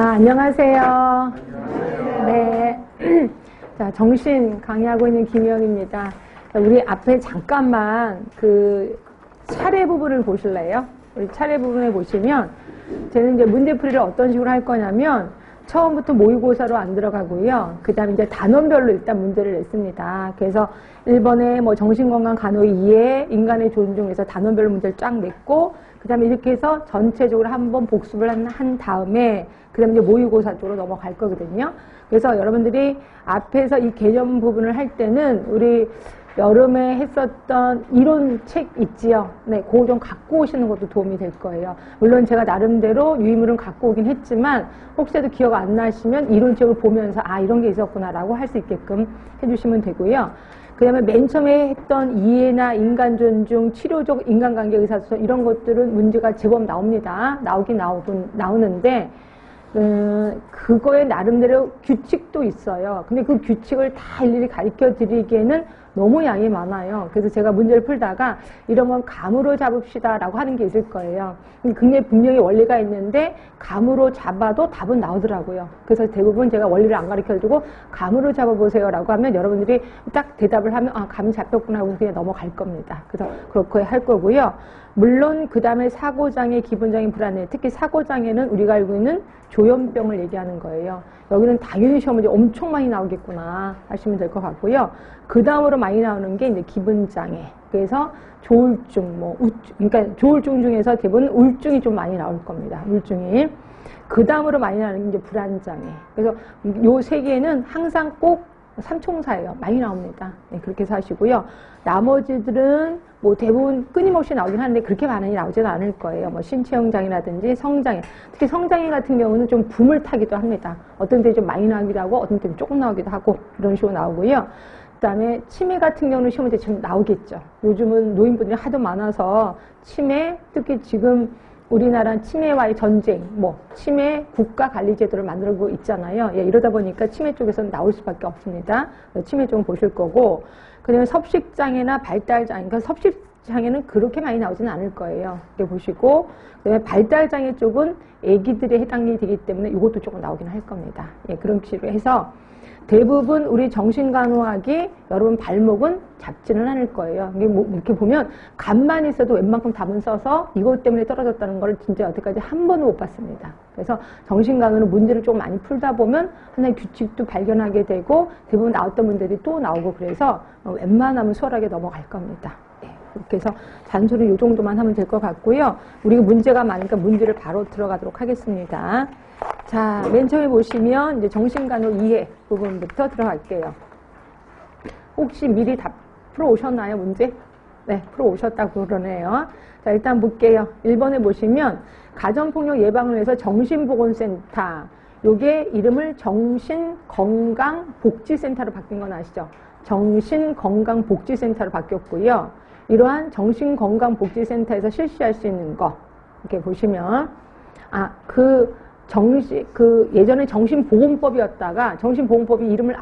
안녕하세요. 네. 자, 정신 강의하고 있는 김영입니다. 우리 앞에 잠깐만 그 차례 부분을 보실래요? 우리 차례 부분을 보시면, 저는 이제 문제풀이를 어떤 식으로 할 거냐면, 처음부터 모의고사로 안 들어가고요. 그 다음에 이제 단원별로 일단 문제를 냈습니다. 그래서 1번에 뭐 정신건강 간호의 이해, 인간의 존중에서 단원별로 문제를 쫙 냈고, 그 다음에 이렇게 해서 전체적으로 한번 복습을 한 다음에, 그 다음에 이제 모의고사 쪽으로 넘어갈 거거든요. 그래서 여러분들이 앞에서 이 개념 부분을 할 때는 우리 여름에 했었던 이론 책 있지요. 네, 그거 좀 갖고 오시는 것도 도움이 될 거예요. 물론 제가 나름대로 유의물은 갖고 오긴 했지만 혹시라도 기억 안 나시면 이론책을 보면서 아, 이런 게 있었구나라고 할 수 있게끔 해주시면 되고요. 그 다음에 맨 처음에 했던 이해나 인간 존중, 치료적 인간관계 의사소통 이런 것들은 문제가 제법 나옵니다. 나오는데 그거에 나름대로 규칙도 있어요. 근데 그 규칙을 다 일일이 가르쳐 드리기에는 너무 양이 많아요. 그래서 제가 문제를 풀다가 이런 건 감으로 잡읍시다 라고 하는 게 있을 거예요. 굉장히 분명히 원리가 있는데 감으로 잡아도 답은 나오더라고요. 그래서 대부분 제가 원리를 안 가르쳐 주고 감으로 잡아보세요 라고 하면 여러분들이 딱 대답을 하면 아, 감이 잡혔구나 하고 그냥 넘어갈 겁니다. 그래서 그렇게 할 거고요. 물론 그 다음에 사고장애, 기본장애, 불안해, 특히 사고장애는 우리가 알고 있는 조현병을 얘기하는 거예요. 여기는 당연히 시험 문제 엄청 많이 나오겠구나 하시면 될 것 같고요. 그 다음으로 많이 나오는 게 이제 기분장애. 그래서 조울증, 뭐 우증, 그러니까 조울증 중에서 대부분 울증이 좀 많이 나올 겁니다. 울증이. 그 다음으로 많이 나오는 게 이제 불안장애. 그래서 요 세 개는 항상 꼭 삼총사예요. 많이 나옵니다. 네, 그렇게 해서 하시고요. 나머지들은 뭐 대부분 끊임없이 나오긴 하는데 그렇게 많이 나오지는 않을 거예요. 뭐 신체형장애라든지 성장애. 특히 성장애 같은 경우는 좀 붐을 타기도 합니다. 어떤 때 좀 많이 나오기도 하고 어떤 때 조금 나오기도 하고 이런 식으로 나오고요. 그 다음에 치매 같은 경우는 시험 문제 지금 나오겠죠. 요즘은 노인분들이 하도 많아서 치매, 특히 지금 우리나라 치매와의 전쟁, 뭐 치매 국가관리제도를 만들고 있잖아요. 예, 이러다 보니까 치매 쪽에서는 나올 수밖에 없습니다. 치매 쪽은 보실 거고, 그다음에 섭식장애나 발달장애, 그러니까 섭식장애는 그렇게 많이 나오지는 않을 거예요. 이렇게 보시고, 그다음에 발달장애 쪽은 아기들에 해당이 되기 때문에 이것도 조금 나오긴 할 겁니다. 예, 그런 식으로 해서 대부분 우리 정신간호학이 여러분 발목은 잡지는 않을 거예요. 이게 뭐 이렇게 보면 간만 있어도 웬만큼 답은 써서 이것 때문에 떨어졌다는 걸 진짜 여태까지 한 번도 못 봤습니다. 그래서 정신간호는 문제를 조금 많이 풀다 보면 하나의 규칙도 발견하게 되고 대부분 나왔던 문제들이 또 나오고 그래서 웬만하면 수월하게 넘어갈 겁니다. 그렇게 해서 잔소리 이 정도만 하면 될 것 같고요. 우리가 문제가 많으니까 문제를 바로 들어가도록 하겠습니다. 자, 맨 처음에 보시면 이제 정신간호 이해 부분부터 들어갈게요. 혹시 미리 다 풀어 오셨나요, 문제? 네, 풀어 오셨다고 그러네요. 자, 일단 볼게요. 1번에 보시면 가정폭력 예방을 위해서 정신보건센터, 요게 이름을 정신건강복지센터로 바뀐 건 아시죠? 정신건강복지센터로 바뀌었고요. 이러한 정신건강복지센터에서 실시할 수 있는 거 이렇게 보시면 예전에 정신보건법이었다가 정신보건법이 이름을